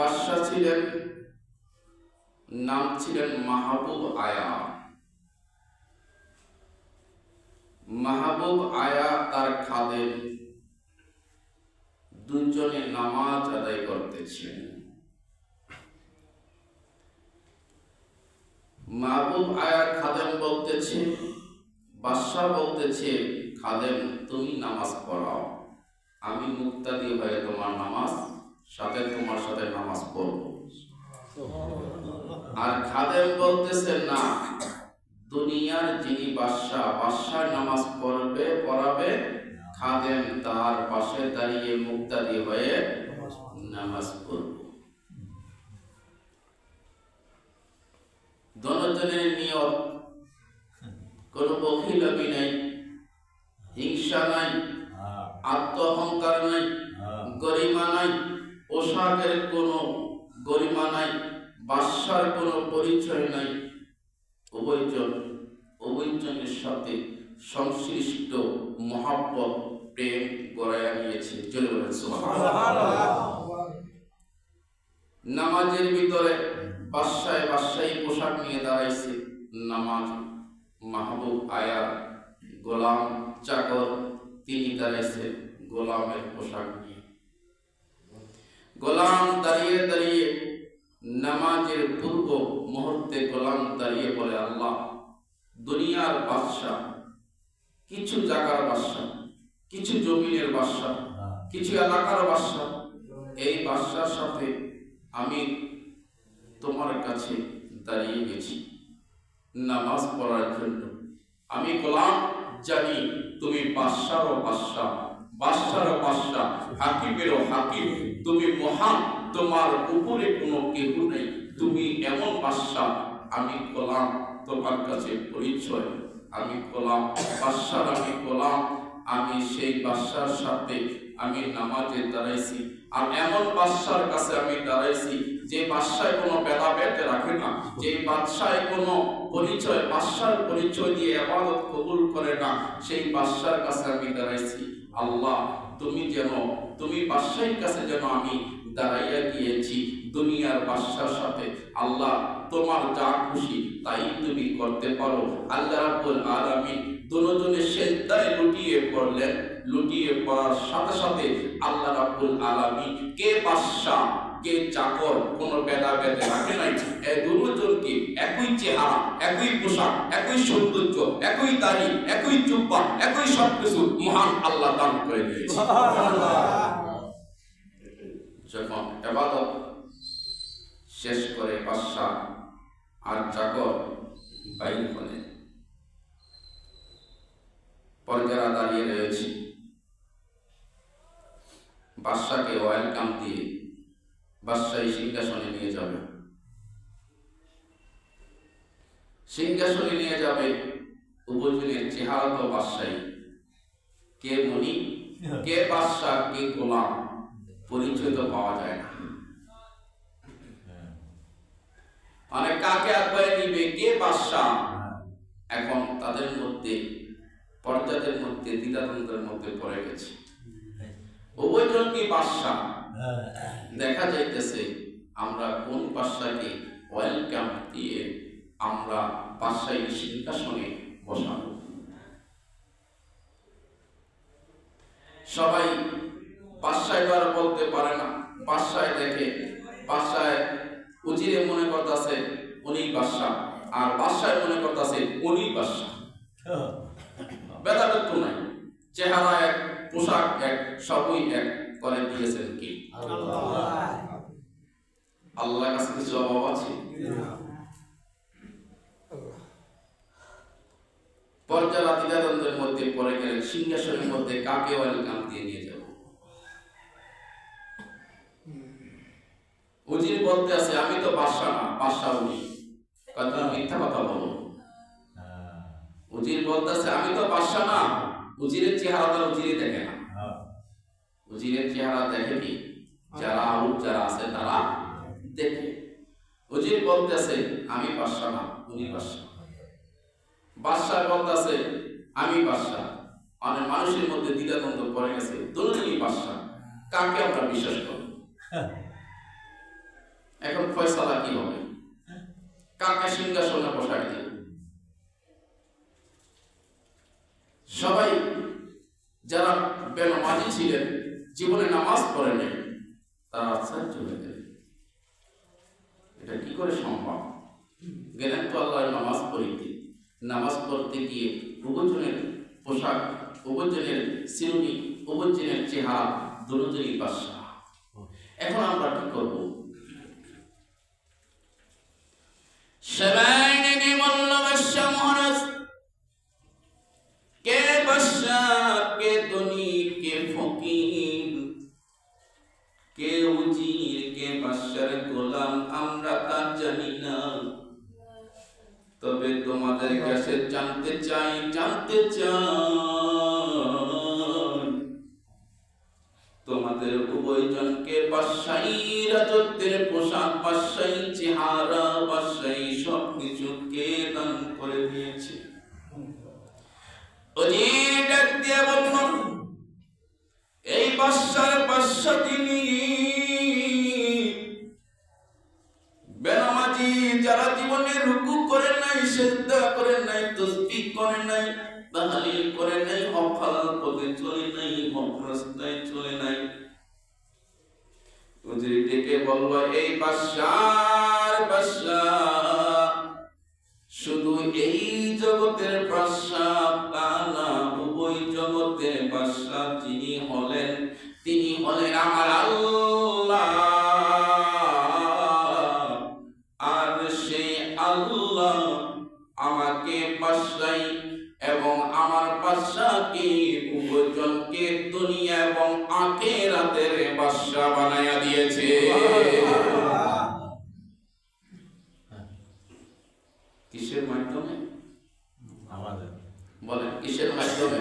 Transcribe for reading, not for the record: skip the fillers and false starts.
বাদশা ছিলেন, নাম ছিলেন মাহবুব আয়া। মাহবুব আয়া তার খাদেম দুজনে নামাজ আদায় করতেছেন। মাহবুব আয়ার খাদেম বলতেছে, বাদশা বলতেছে, খাদেম তুমি নামাজ পড়াও, আমি মুক্তাদি হয়ে তোমার নামাজ তোমার সাথে নামাজ পড়ব। আর খাদেম বলতেছে, না, দুনিয়ার যিনি বাদশার নামাজ পড়াবে, খাদেম তার পাশে দাঁড়িয়ে মুক্তাদি হয়ে নামাজ পড়ব। দুজনের নিয়ত, কোনো বখিলামি নাই, হিংসা নাই, আত্মঅহংকার নাই, গরিমা নাই, পোশাকের কোনো গরিমা নাই, বাদশার কোনো পরিচয় নাই। উভয়জনের সাথে সংশ্লিষ্ট মহব্বত, প্রেম গড়াইয়া নিয়েছে। নামাজের ভিতরে বাদশাহী পোশাক নিয়ে দাঁড়াইছে নামাজ। মাহবুব আয়ার গোলাম চাকর তিনি দাঁড়াইছে গোলামের পোশাক নিয়ে। গোলাম দাঁড়িয়ে দাঁড়িয়ে নামাজের পূর্ব মুহূর্তে গোলাম দাঁড়িয়ে বলে, আল্লাহ, দুনিয়ার বাদশা, কিছু জায়গার বাদশা, কিছু জমিনের বাদশা, কিছু এলাকার বাদশা, এই বাদশার সাথে আমি তোমার কাছে দাঁড়িয়ে গেছি নামাজ পড়ার জন্য। আমি গোলাম জানি তুমি বাদশারও বাদশা, বাদশারও বাদশা, হাকিমেরও হাকিম, তুমি মহান, তোমার উপরে কোনো কেউ নেই, তুমি এমন বাদশা। আমি গোলাম, তোমার কাছে পরিচয়, আমি গোলাম বাদশার, আমি গোলাম। আমি সেই বাদশার সাথে আমি নামাজে দাঁড়াইছি, আর এমন বাদশার কাছে আমি দাঁড়াইছি যে বাদশায় কোনো ভেদাভেদ রাখে না, যে বাদশায় কোনো পরিচয়, বাদশার পরিচয় দিয়ে ইবাদত কবুল করে না, সেই বাদশার কাছে আমি দাঁড়াইছি। আল্লাহ, তুমি বাদশার কাছে যেন আমি দাঁড়াইয়া গিয়েছি দুনিয়ার বাদশার সাথে। আল্লাহ, তোমার যা খুশি তাই তুমি করতে পারো। আল্লাহ রাব্বুল আলামিন দুজনে সিজদায় লুটিয়ে পড়লেন। লুটিয়ে পড়ার সাথে সাথে আল্লাহ রাব্বুল আলামিন কে বাদশা কে চাকর কোনো ভেদাভেদ রাখে নাই। এই দুজনকে একই চেহারা, একই পোশাক, একই সৌন্দর্য, একই দাড়ি, একই জুব্বা, একই সবকিছু মহান আল্লাহ দান করে দিয়েছে। যখন ইবাদত শেষ করে বাদশা আর চাকর বাইরে হলে, পর্যারা দাঁড়িয়ে রয়েছে, বাদশাকে ওয়েলকাম দিয়ে বাদশাহী সিংহাসনে নিয়ে যাবে। সিংহাসনে নিয়ে যাবে, উপজনের চেহারা তো বাদশাহী, কে মনি, কে বাদশা, কে গোলাম, পরিচয় তো পাওয়া যায় না। মানে কাকে আগুয়ে নিবে, কে বাদশা, এখন তাদের মধ্যে, পর্যাদের মধ্যে দ্বিধাদ্বন্দ্বের মধ্যে পড়ে গেছে। উভয়জন কি বাদশা, দেখা যাইতেছে আমরা কোন বাদশাকে ওয়েলকাম দিয়ে আমরা বাদশাহী সিংহাসনে বসাবো। সবাই বাদশায় দ্বারা বলতে পারে না। বাদশায় দেখে, বাদশায় উজিরে মনে করতেছে উনি বাদশা, আর বাদশায় মনে করতেছে উনি বাদশা। ভেদাভেদ তো নাই, চেহারা এক, পোশাক এক, সবই এক করে দিয়েছেন কি আল্লাহর কাছে কিছু অভাব আছে? পর্যারা দ্বিধাদ্বন্দ্বের মধ্যে পড়ে গেলেন, সিংহাসনের মধ্যে কাকে ওয়েলকাম দিয়ে নিয়ে যাব। উজির বলতে আছে, আমি তো বাদশা না, বাদশা উনি। তুমি মিথ্যা কথা বলো। উজির বলতে আছে, আমি তো বাদশা না। উজিরের চেহারা তো উজিরে দেখে না। উজিরের চেহারা দেখে কি? যারা আউট যারা আছে তারা দেখে। উজির বলতে আছে, আমি বাদশা না, উনি বাদশা। বাদশা বলতে আছে, আমি বাদশা। মানে মানুষের মধ্যে দ্বিধাদ্বন্দ্ব পড়ে গেছে, দুজনেই বাদশা, কাকে আমরা বিশ্বাস করব? আশ্চর্য হয়ে গেলেন, এটা কি করে সম্ভব? গেলেন তো আল্লাহর নামাজ পড়িতে, নামাজ পড়তে গিয়ে উভয়জনের পোশাক, উভয়জনের সিরুনি, উভয়জনের চেহারা দুজনই বাদশাহ। এখন আমরা কি করব? সবাই নেমে বলল, বাদশাহ মহারাজ, কে বাদশাহ, কে ধনী, কে ফকির, কে উজির, কে বাদশার গোলাম, আমরা তা জানি না। তবে তোমাদের কাছে জানতে চাই, তোমাদের উভয়জনকে বাদশাহী রাজত্বের পোশাক, বাদশাহী চেহারা, বাদশাহী সবকিছু কে দান করে দিয়েছে? উজির ডাক দিয়ে বলল, এই বাদশার বাদশা তিনি বেনামাজি, যারা জীবনে রুকু করেন নাই, সিজদা করেন নাই, তাসবিহ করেন নাই, তাহলিল করেন নাই, হক হালাল পথে চলে নাই, হক রাস্তায় চলে নাই। উজির ডেকে বলল, এই বাদশার বাদশাহ শুধু এই জগতের বাদশাহ তা না, উভয় জগতের বাদশাহ যিনি হলেন, তিনি হলেন আমার আল্লাহ। আর সেই আল্লাহ আমাকে বাদশাহী এবং আমার বাদশাহকে, উভয়জনকে দুনিয়া এবং আখিরাতের বাদশাহ বানায়া দিয়েছে। কিসের মাধ্যমে? বলেন, কিসের মাধ্যমে?